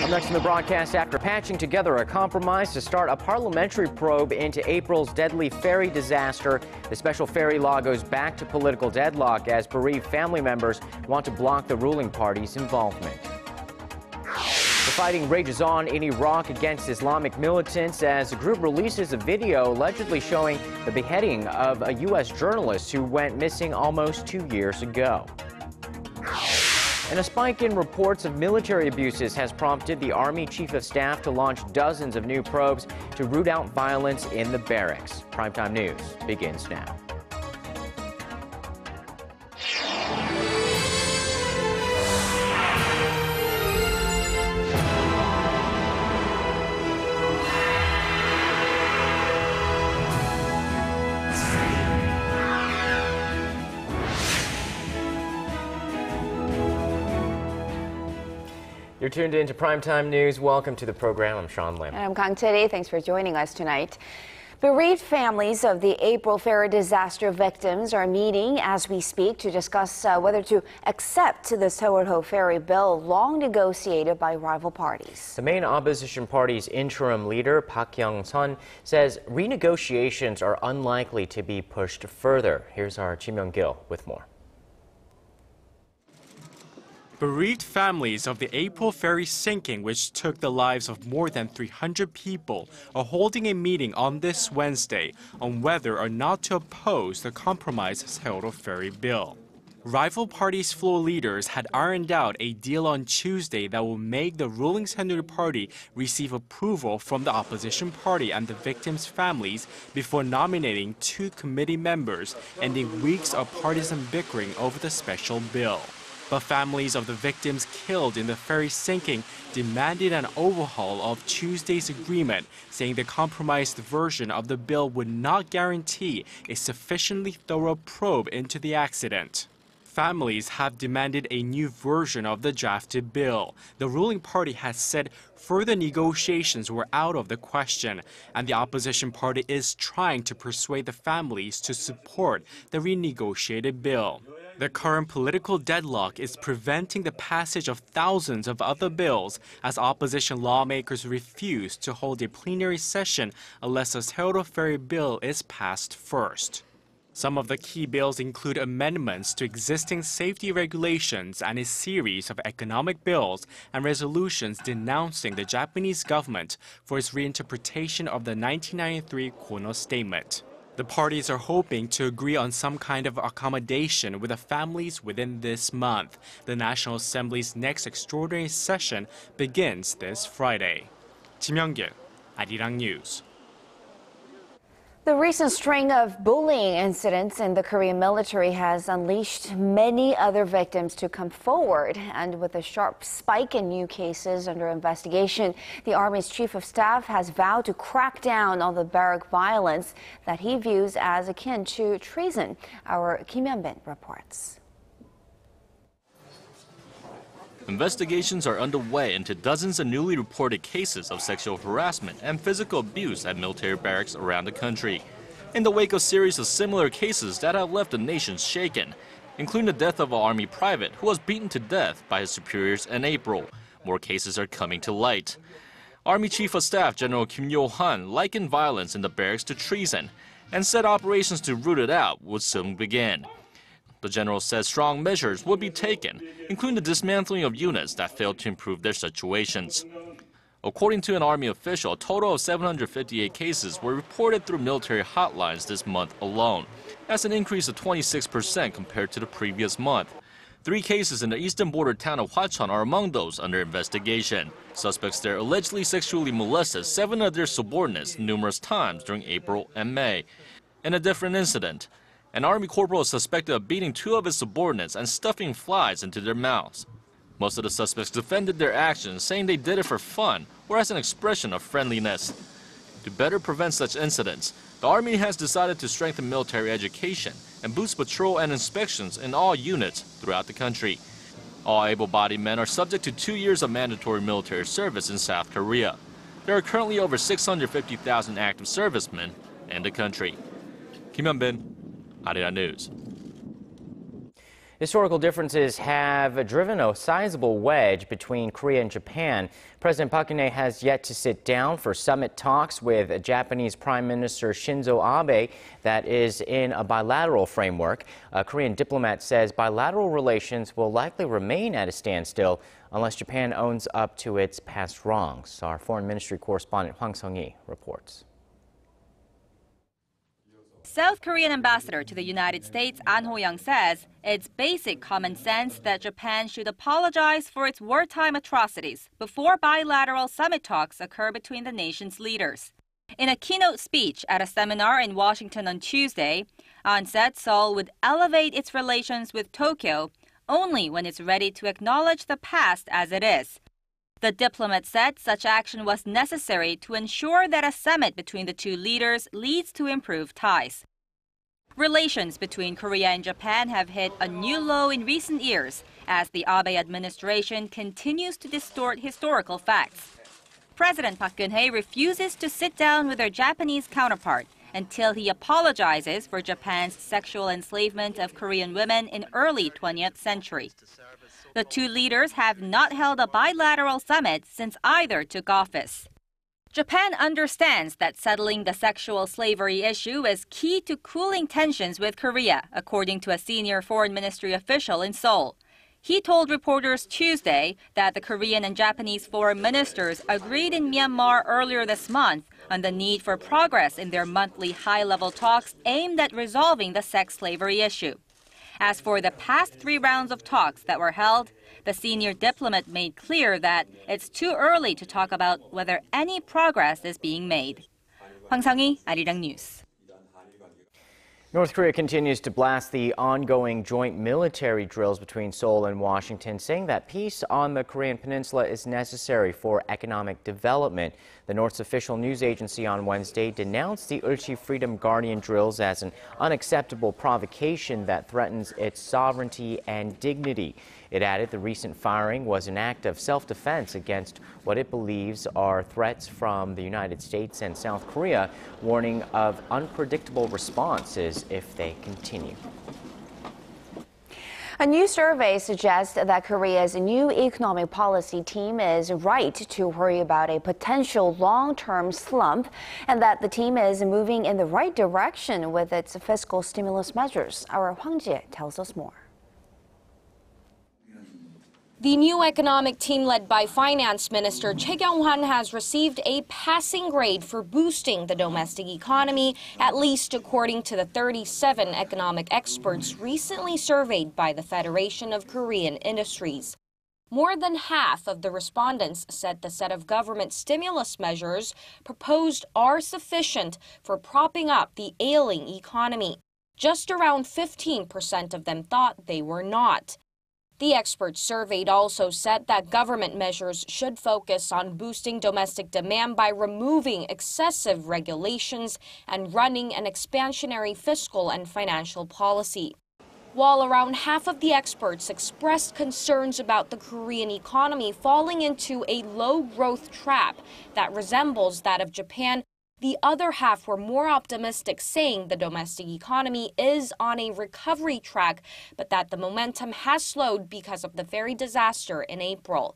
Up next in the broadcast, after patching together a compromise to start a parliamentary probe into April's deadly ferry disaster, the special ferry law goes back to political deadlock as bereaved family members want to block the ruling party's involvement. The fighting rages on in Iraq against Islamic militants as the group releases a video allegedly showing the beheading of a U.S. journalist who went missing almost 2 years ago. And a spike in reports of military abuses has prompted the Army Chief of Staff to launch dozens of new probes to root out violence in the barracks. Primetime News begins now. You're tuned in to Primetime News. Welcome to the program. I'm Sean Lim. And I'm Kang Tae. Thanks for joining us tonight. Bereaved families of the April ferry disaster victims are meeting as we speak to discuss whether to accept the Sewol-ho ferry bill long negotiated by rival parties. The main opposition party's interim leader, Park Young-sun, says renegotiations are unlikely to be pushed further. Here's our Myung-kil with more. Bereaved families of the April ferry sinking, which took the lives of more than 300 people, are holding a meeting on this Wednesday on whether or not to oppose the compromise Sewol-ho ferry bill. Rival parties' floor leaders had ironed out a deal on Tuesday that will make the ruling Saenuri Party receive approval from the opposition party and the victims' families before nominating 2 committee members, ending weeks of partisan bickering over the special bill. But families of the victims killed in the ferry sinking demanded an overhaul of Tuesday's agreement, saying the compromised version of the bill would not guarantee a sufficiently thorough probe into the accident. Families have demanded a new version of the drafted bill. The ruling party has said further negotiations were out of the question, and the opposition party is trying to persuade the families to support the renegotiated bill. The current political deadlock is preventing the passage of thousands of other bills as opposition lawmakers refuse to hold a plenary session unless a Sewol-ho ferry bill is passed first. Some of the key bills include amendments to existing safety regulations and a series of economic bills and resolutions denouncing the Japanese government for its reinterpretation of the 1993 Kono Statement. The parties are hoping to agree on some kind of accommodation with the families within this month. The National Assembly's next extraordinary session begins this Friday. Myung-kil, Arirang News. The recent string of bullying incidents in the Korean military has unleashed many other victims to come forward. And with a sharp spike in new cases under investigation, the Army's Chief of Staff has vowed to crack down on the barrack violence that he views as akin to treason. Our Kim Hyun-bin reports. Investigations are underway into dozens of newly reported cases of sexual harassment and physical abuse at military barracks around the country, in the wake of a series of similar cases that have left the nation shaken, including the death of an Army private who was beaten to death by his superiors in April. More cases are coming to light. Army Chief of Staff General Kim Yo-han likened violence in the barracks to treason and said operations to root it out would soon begin. The general says strong measures would be taken, including the dismantling of units that failed to improve their situations. According to an Army official, a total of 758 cases were reported through military hotlines this month alone. That's an increase of 26% compared to the previous month. 3 cases in the eastern border town of Hwacheon are among those under investigation. Suspects there allegedly sexually molested 7 of their subordinates numerous times during April and May. In a different incident, an Army corporal is suspected of beating 2 of his subordinates and stuffing flies into their mouths. Most of the suspects defended their actions, saying they did it for fun or as an expression of friendliness. To better prevent such incidents, the Army has decided to strengthen military education and boost patrol and inspections in all units throughout the country. All able-bodied men are subject to 2 years of mandatory military service in South Korea. There are currently over 650,000 active servicemen in the country. Kim Hyun-bin, Arirang News. Historical differences have driven a sizable wedge between Korea and Japan. President Park Geun-hye has yet to sit down for summit talks with Japanese Prime Minister Shinzo Abe that is in a bilateral framework. A Korean diplomat says bilateral relations will likely remain at a standstill unless Japan owns up to its past wrongs. Our Foreign Ministry correspondent Hwang Sung-hee reports. South Korean ambassador to the United States An Ho-young says it's basic common sense that Japan should apologize for its wartime atrocities before bilateral summit talks occur between the nation's leaders. In a keynote speech at a seminar in Washington on Tuesday, An said Seoul would elevate its relations with Tokyo only when it's ready to acknowledge the past as it is. The diplomat said such action was necessary to ensure that a summit between the two leaders leads to improved ties. Relations between Korea and Japan have hit a new low in recent years as the Abe administration continues to distort historical facts. President Park Geun-hye refuses to sit down with their Japanese counterpart until he apologizes for Japan's sexual enslavement of Korean women in early 20th century. The two leaders have not held a bilateral summit since either took office. Japan understands that settling the sexual slavery issue is key to cooling tensions with Korea, according to a senior foreign ministry official in Seoul. He told reporters Tuesday that the Korean and Japanese foreign ministers agreed in Myanmar earlier this month on the need for progress in their monthly high-level talks aimed at resolving the sex slavery issue. As for the past 3 rounds of talks that were held, the senior diplomat made clear that it's too early to talk about whether any progress is being made. Hwang Sung-hee, Arirang News. North Korea continues to blast the ongoing joint military drills between Seoul and Washington, saying that peace on the Korean peninsula is necessary for economic development. The North's official news agency on Wednesday denounced the Ulchi Freedom Guardian drills as an unacceptable provocation that threatens its sovereignty and dignity. It added the recent firing was an act of self-defense against what it believes are threats from the United States and South Korea, warning of unpredictable responses if they continue. A new survey suggests that Korea's new economic policy team is right to worry about a potential long-term slump and that the team is moving in the right direction with its fiscal stimulus measures. Our Hwang Jie tells us more. The new economic team led by Finance Minister Choi Kyung-hwan has received a passing grade for boosting the domestic economy, at least according to the 37 economic experts recently surveyed by the Federation of Korean Industries. More than half of the respondents said the set of government stimulus measures proposed are sufficient for propping up the ailing economy. Just around 15% of them thought they were not. The experts surveyed also said that government measures should focus on boosting domestic demand by removing excessive regulations and running an expansionary fiscal and financial policy. While around half of the experts expressed concerns about the Korean economy falling into a low-growth trap that resembles that of Japan, the other half were more optimistic, saying the domestic economy is on a recovery track, but that the momentum has slowed because of the ferry disaster in April.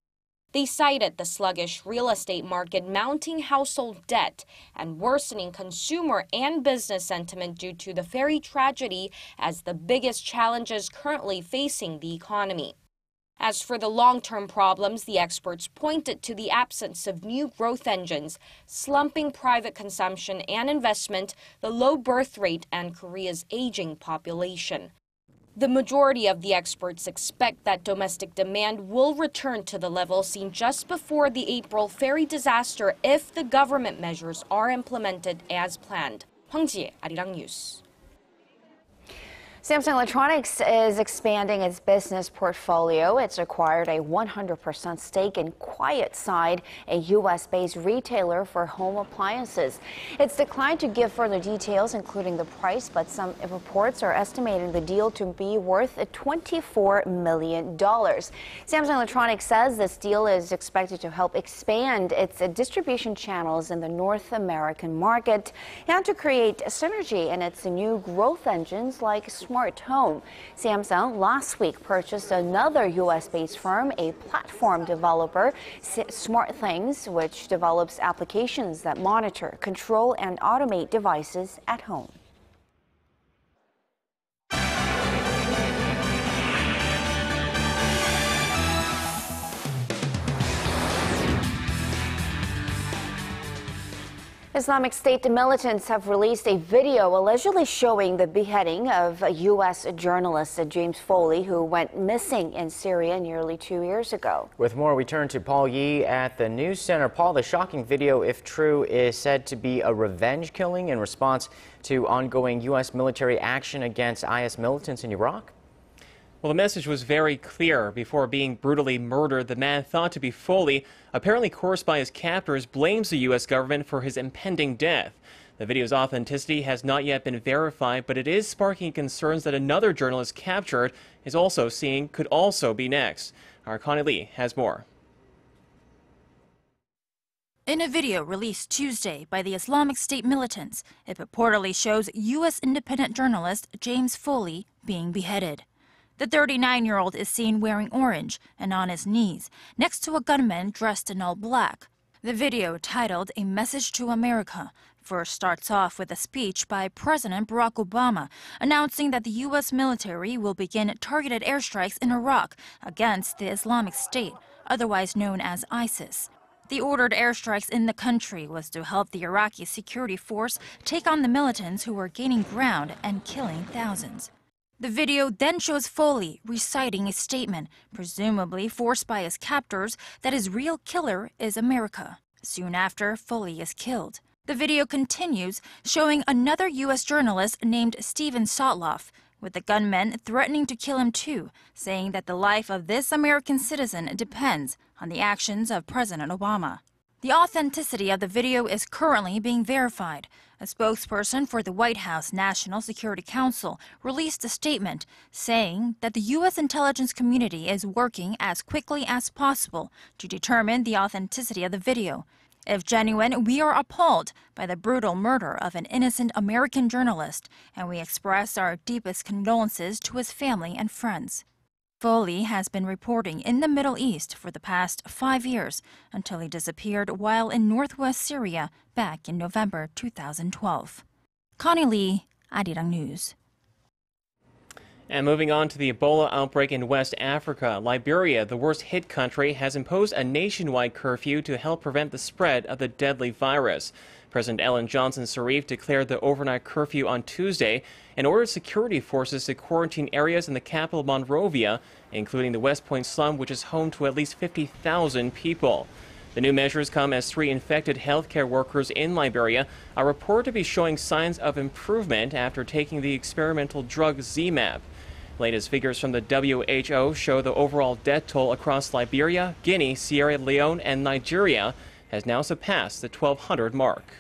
They cited the sluggish real estate market, mounting household debt, and worsening consumer and business sentiment due to the ferry tragedy as the biggest challenges currently facing the economy. As for the long-term problems, the experts pointed to the absence of new growth engines, slumping private consumption and investment, the low birth rate, and Korea's aging population. The majority of the experts expect that domestic demand will return to the level seen just before the April ferry disaster if the government measures are implemented as planned. Hwang Jie, Arirang News. Samsung Electronics is expanding its business portfolio. It's acquired a 100% stake in QuietSide, a U.S.-based retailer for home appliances. It's declined to give further details, including the price, but some reports are estimating the deal to be worth $24 million. Samsung Electronics says this deal is expected to help expand its distribution channels in the North American market and to create synergy in its new growth engines like smart smart home. Samsung last week purchased another U.S.-based firm, a platform developer, SmartThings, which develops applications that monitor, control, and automate devices at home. Islamic State militants have released a video allegedly showing the beheading of a U.S. journalist, James Foley, who went missing in Syria nearly 2 years ago. With more, we turn to Paul Yee at the News Center. Paul, the shocking video, if true, is said to be a revenge killing in response to ongoing U.S. military action against IS militants in Iraq. Well, the message was very clear. Before being brutally murdered, the man thought to be Foley, apparently coerced by his captors, blames the U.S. government for his impending death. The video's authenticity has not yet been verified, but it is sparking concerns that another journalist captured could also be next. Our Connie Lee has more. In a video released Tuesday by the Islamic State militants, it purportedly shows U.S. independent journalist James Foley being beheaded. The 39-year-old is seen wearing orange and on his knees, next to a gunman dressed in all black. The video, titled A Message to America, first starts off with a speech by President Barack Obama announcing that the U.S. military will begin targeted airstrikes in Iraq against the Islamic State, otherwise known as ISIS. The ordered airstrikes in the country was to help the Iraqi security force take on the militants who were gaining ground and killing thousands. The video then shows Foley reciting a statement, presumably forced by his captors, that his real killer is America. Soon after, Foley is killed. The video continues, showing another U.S. journalist named Steven Sotloff, with the gunmen threatening to kill him too, saying that the life of this American citizen depends on the actions of President Obama. The authenticity of the video is currently being verified. A spokesperson for the White House National Security Council released a statement saying that the U.S. intelligence community is working as quickly as possible to determine the authenticity of the video. If genuine, we are appalled by the brutal murder of an innocent American journalist, and we express our deepest condolences to his family and friends. Foley has been reporting in the Middle East for the past 5 years until he disappeared while in northwest Syria back in November 2012. Connie Lee, Arirang News. And moving on to the Ebola outbreak in West Africa, Liberia, the worst hit country, has imposed a nationwide curfew to help prevent the spread of the deadly virus. President Ellen Johnson Sirleaf declared the overnight curfew on Tuesday and ordered security forces to quarantine areas in the capital Monrovia, including the West Point slum, which is home to at least 50,000 people. The new measures come as 3 infected healthcare workers in Liberia are reported to be showing signs of improvement after taking the experimental drug ZMapp. Latest figures from the WHO show the overall death toll across Liberia, Guinea, Sierra Leone, and Nigeria has now surpassed the 1,200 mark.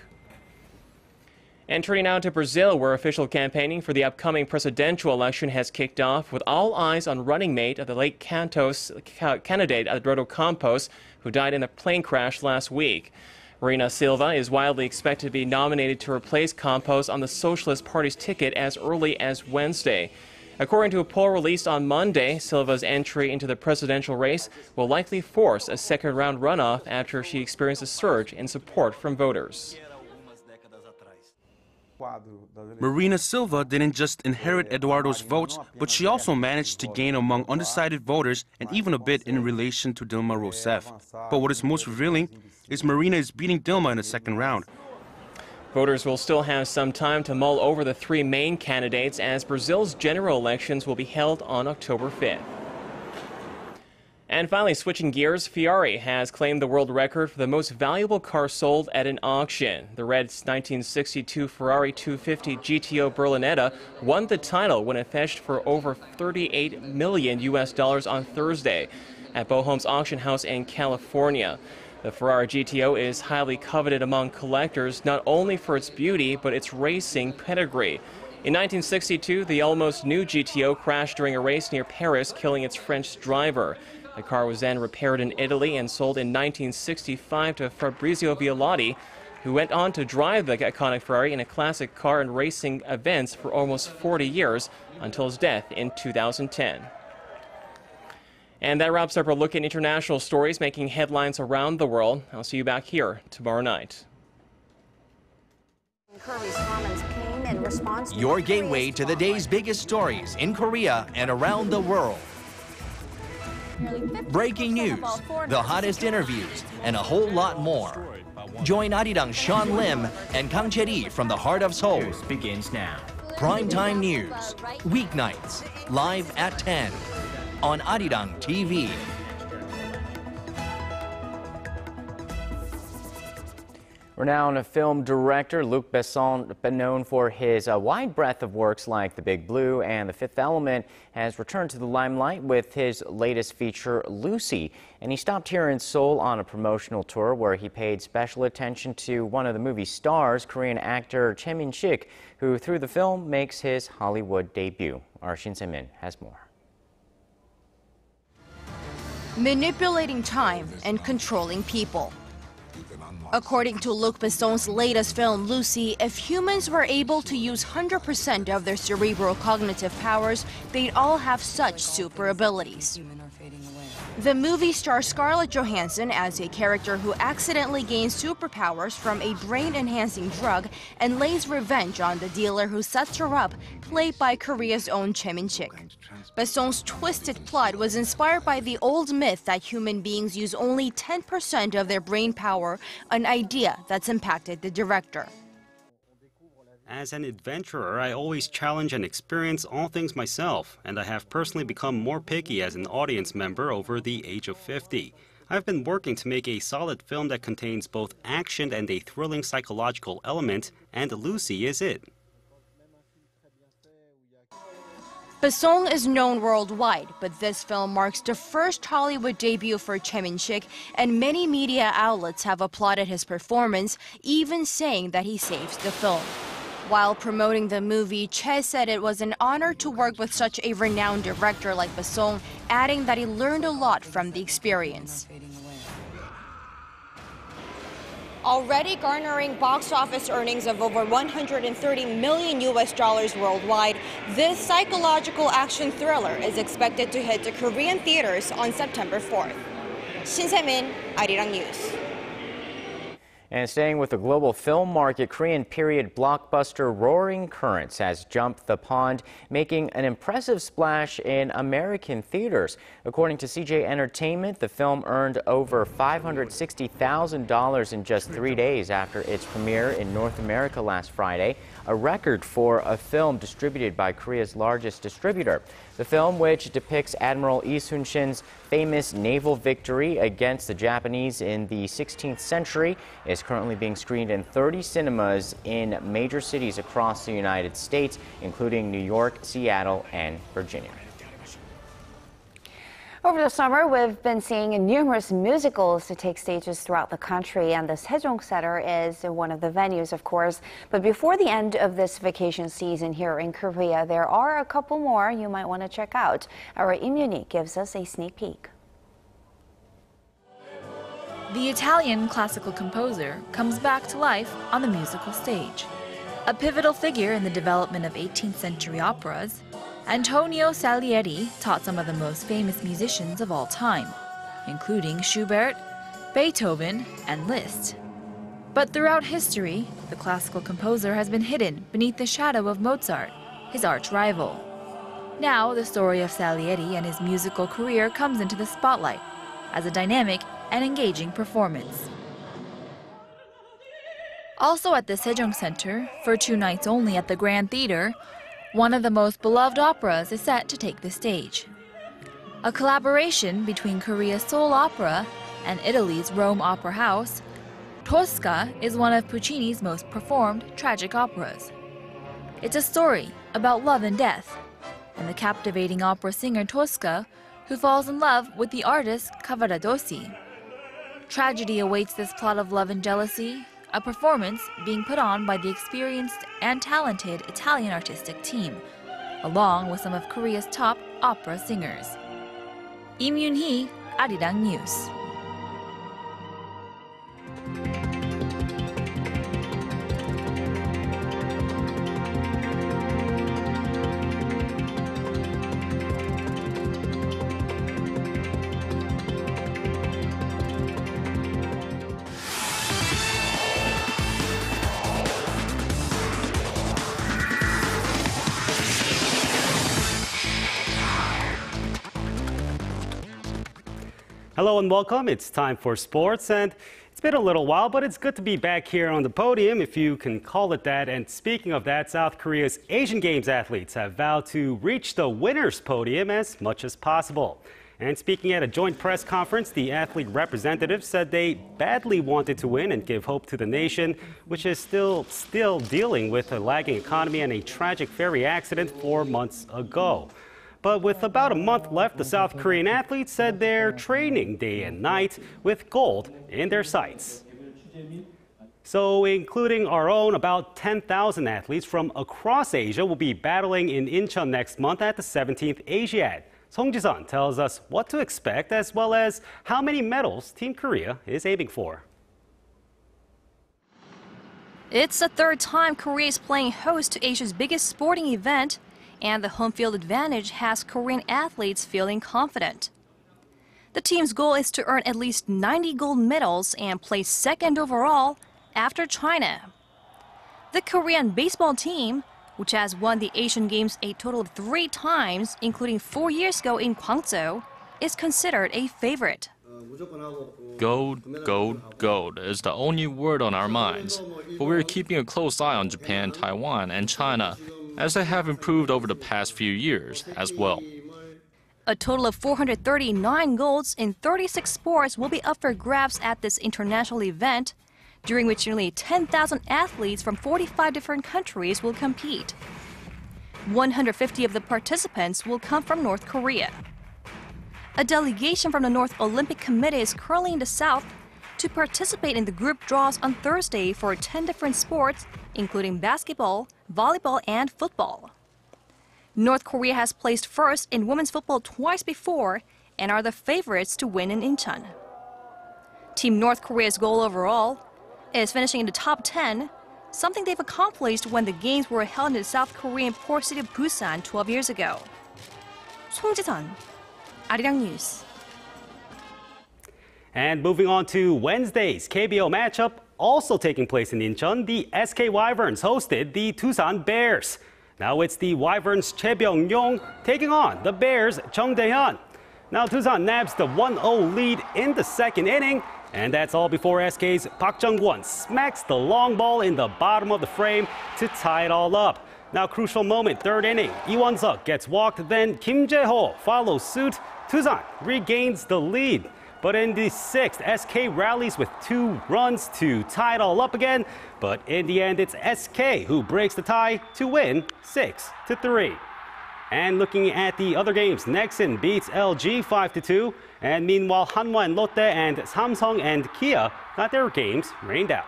And turning now to Brazil, where official campaigning for the upcoming presidential election has kicked off, with all eyes on running mate of the late candidate Alberto Campos, who died in a plane crash last week. Marina Silva is widely expected to be nominated to replace Campos on the Socialist Party's ticket as early as Wednesday. According to a poll released on Monday, Silva's entry into the presidential race will likely force a second-round runoff after she experienced a surge in support from voters. Marina Silva didn't just inherit Eduardo's votes, but she also managed to gain among undecided voters and even a bit in relation to Dilma Rousseff. But what is most revealing is Marina is beating Dilma in the second round. Voters will still have some time to mull over the 3 main candidates, as Brazil's general elections will be held on October 5th. And finally, switching gears, Ferrari has claimed the world record for the most valuable car sold at an auction. The red 1962 Ferrari 250 GTO Berlinetta won the title when it fetched for over $38 million on Thursday at Bohm's auction house in California. The Ferrari GTO is highly coveted among collectors, not only for its beauty, but its racing pedigree. In 1962, the almost new GTO crashed during a race near Paris, killing its French driver. The car was then repaired in Italy and sold in 1965 to Fabrizio Violati, who went on to drive the iconic Ferrari in a classic car and racing events for almost 40 years until his death in 2010. And that wraps up our look at international stories making headlines around the world. I'll see you back here tomorrow night. Your gateway to the day's biggest stories in Korea and around the world. Breaking news, the hottest interviews, and a whole lot more. Join Arirang Sean Lim and Kang Chae-ri from the heart of Seoul. Begins now. Primetime news, weeknights, live at 10 on Arirang TV. Renowned film director Luc Besson, known for his wide breadth of works like The Big Blue and The Fifth Element, has returned to the limelight with his latest feature, Lucy. And he stopped here in Seoul on a promotional tour where he paid special attention to one of the movie's stars, Korean actor Chae Min-sik, who through the film makes his Hollywood debut. Our Shin Se-min has more. Manipulating time and controlling people. According to Luc Besson's latest film, Lucy, if humans were able to use 100% of their cerebral cognitive powers, they'd all have such super abilities. The movie stars Scarlett Johansson as a character who accidentally gains superpowers from a brain-enhancing drug and lays revenge on the dealer who sets her up, played by Korea's own Chae Min-sik. Besson's twisted plot was inspired by the old myth that human beings use only 10% of their brain power, an idea that's impacted the director. As an adventurer, I always challenge and experience all things myself, and I have personally become more picky as an audience member over the age of 50. I've been working to make a solid film that contains both action and a thrilling psychological element, and Lucy is it. Besson is known worldwide, but this film marks the first Hollywood debut for Chae Min-sik, and many media outlets have applauded his performance, even saying that he saves the film. While promoting the movie, Chae said it was an honor to work with such a renowned director like Besson, adding that he learned a lot from the experience. Already garnering box office earnings of over $130 million worldwide, this psychological action thriller is expected to hit the Korean theaters on September 4th. Shin Se-min, Arirang News. And staying with the global film market, Korean period blockbuster Roaring Currents has jumped the pond, making an impressive splash in American theaters. According to CJ Entertainment, the film earned over $560,000 in just 3 days after its premiere in North America last Friday, a record for a film distributed by Korea's largest distributor. The film, which depicts Admiral Lee Sun-shin's famous naval victory against the Japanese in the 16th century, is currently being screened in 30 cinemas in major cities across the United States, including New York, Seattle, and Virginia. Over the summer, we've been seeing numerous musicals to take stages throughout the country, and the Sejong Center is one of the venues, of course. But before the end of this vacation season here in Korea, there are a couple more you might want to check out. Our Im Yoon-hee gives us a sneak peek. The Italian classical composer comes back to life on the musical stage. A pivotal figure in the development of 18th century operas, Antonio Salieri taught some of the most famous musicians of all time, including Schubert, Beethoven, and Liszt. But throughout history, the classical composer has been hidden beneath the shadow of Mozart, his arch-rival. Now, the story of Salieri and his musical career comes into the spotlight as a dynamic and engaging performance. Also at the Sejong Center, for 2 nights only at the Grand Theater, one of the most beloved operas is set to take the stage. A collaboration between Korea's Seoul Opera and Italy's Rome Opera House, Tosca is one of Puccini's most performed tragic operas. It's a story about love and death, and the captivating opera singer Tosca, who falls in love with the artist Cavaradossi. Tragedy awaits this plot of love and jealousy, a performance being put on by the experienced and talented Italian artistic team, along with some of Korea's top opera singers. Im Yoon-hee, Arirang News. Hello and welcome. It's time for sports, and it's been a little while, but it's good to be back here on the podium, if you can call it that. And speaking of that, South Korea's Asian Games athletes have vowed to reach the winner's podium as much as possible. And speaking at a joint press conference, the athlete representatives said they badly wanted to win and give hope to the nation, which is still dealing with a lagging economy and a tragic ferry accident 4 months ago. But with about a month left, the South Korean athletes said they're training day and night with gold in their sights. So, including our own, about 10,000 athletes from across Asia will be battling in Incheon next month at the 17th Asiad. Song Ji-sun tells us what to expect, as well as how many medals Team Korea is aiming for. It's the third time Korea is playing host to Asia's biggest sporting event, and the home field advantage has Korean athletes feeling confident. The team's goal is to earn at least 90 gold medals and place second overall after China. The Korean baseball team, which has won the Asian Games a total of 3 times, including 4 years ago in Gwangju, is considered a favorite. Gold, gold, gold is the only word on our minds. But we're keeping a close eye on Japan, Taiwan, and China, as they have improved over the past few years as well. A total of 439 golds in 36 sports will be up for grabs at this international event, during which nearly 10,000 athletes from 45 different countries will compete. 150 of the participants will come from North Korea. A delegation from the North Olympic Committee is currently in the South to participate in the group draws on Thursday for 10 different sports, including basketball, volleyball, and football. North Korea has placed first in women's football twice before and are the favorites to win in Incheon. Team North Korea's goal overall is finishing in the top 10, something they've accomplished when the games were held in the South Korean port city of Busan 12 years ago. Song Ji-sun, Arirang News. And moving on to Wednesday's KBO matchup, also taking place in Incheon, the SK Wyverns hosted the Tusan Bears. Now it's the Wyverns' Choi Byung-yong taking on the Bears' Chung Dae-hyun. Now Tusan nabs the 1-0 lead in the second inning, and that's all before SK's Park Jung-kwon smacks the long ball in the bottom of the frame to tie it all up. Now crucial moment, third inning, Lee Won-suk gets walked, then Kim Jae-ho follows suit. Tusan regains the lead. But in the sixth, SK rallies with 2 runs to tie it all up again. But in the end, it's SK who breaks the tie to win 6-3. And looking at the other games, Nexon beats LG 5-2. And meanwhile, Hanwha and Lotte and Samsung and Kia got their games rained out.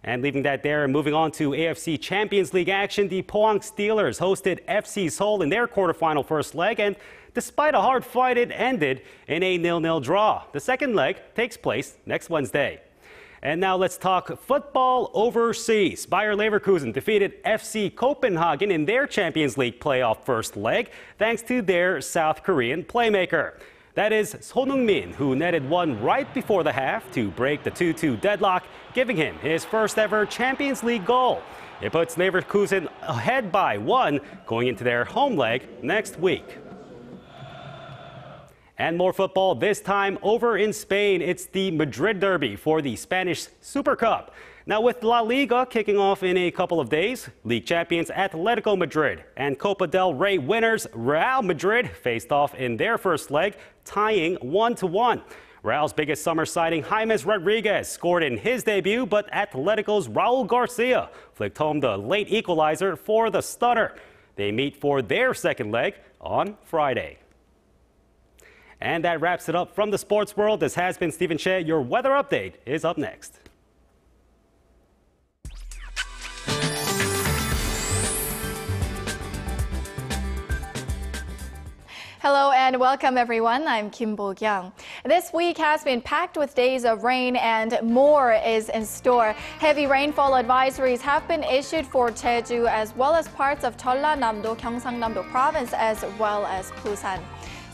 And leaving that there and moving on to AFC Champions League action, the Pohang Steelers hosted FC Seoul in their quarterfinal first leg, and despite a hard fight, it ended in a 0-0 draw. The second leg takes place next Wednesday. And now let's talk football overseas. Bayer Leverkusen defeated FC Copenhagen in their Champions League playoff first leg, thanks to their South Korean playmaker. That is Son Heung-min, who netted one right before the half to break the 2-2 deadlock, giving him his first ever Champions League goal. It puts Leverkusen ahead by 1 going into their home leg next week. And more football, this time over in Spain. It's the Madrid derby for the Spanish Super Cup. Now with La Liga kicking off in a couple of days, league champions Atletico Madrid and Copa del Rey winners Real Madrid faced off in their first leg, tying 1-1. Real's biggest summer signing, James Rodriguez, scored in his debut, but Atletico's Raul Garcia flicked home the late equalizer for the Stunner. They meet for their second leg on Friday. And that wraps it up from the sports world. This has been Stephen Shea. Your weather update is up next. Hello and welcome everyone. I'm Kim Bo-kyung. This week has been packed with days of rain and more is in store. Heavy rainfall advisories have been issued for Jeju as well as parts of Jeollanam-do, Gyeongsang-nam-do province as well as Busan.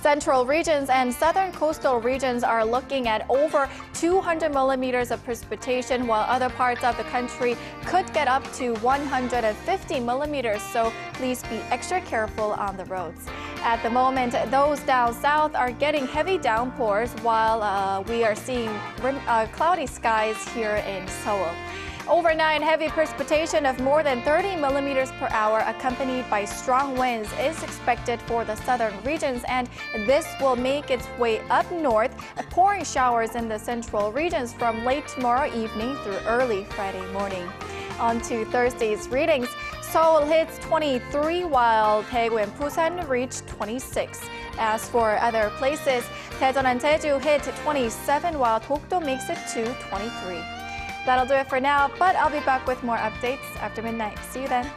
Central regions and southern coastal regions are looking at over 200 millimeters of precipitation, while other parts of the country could get up to 150 millimeters, so please be extra careful on the roads. At the moment, those down south are getting heavy downpours while we are seeing cloudy skies here in Seoul. Overnight, heavy precipitation of more than 30 millimeters per hour accompanied by strong winds is expected for the southern regions, and this will make its way up north, pouring showers in the central regions from late tomorrow evening through early Friday morning. On to Thursday's readings. Seoul hits 23 while Daegu and Busan reach 26. As for other places, Daejeon and Jeju hit 27 while Dokdo makes it to 23. That'll do it for now, but I'll be back with more updates after midnight. See you then.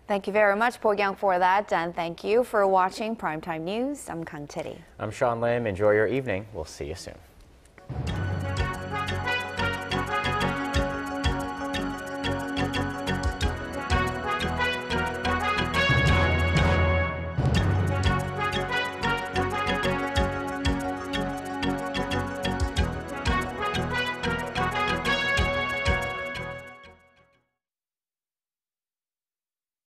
Thank you very much, Bo-kyung, for that, and thank you for watching Primetime News. I'm Kang Chae-ri. I'm Sean Lim. Enjoy your evening. We'll see you soon.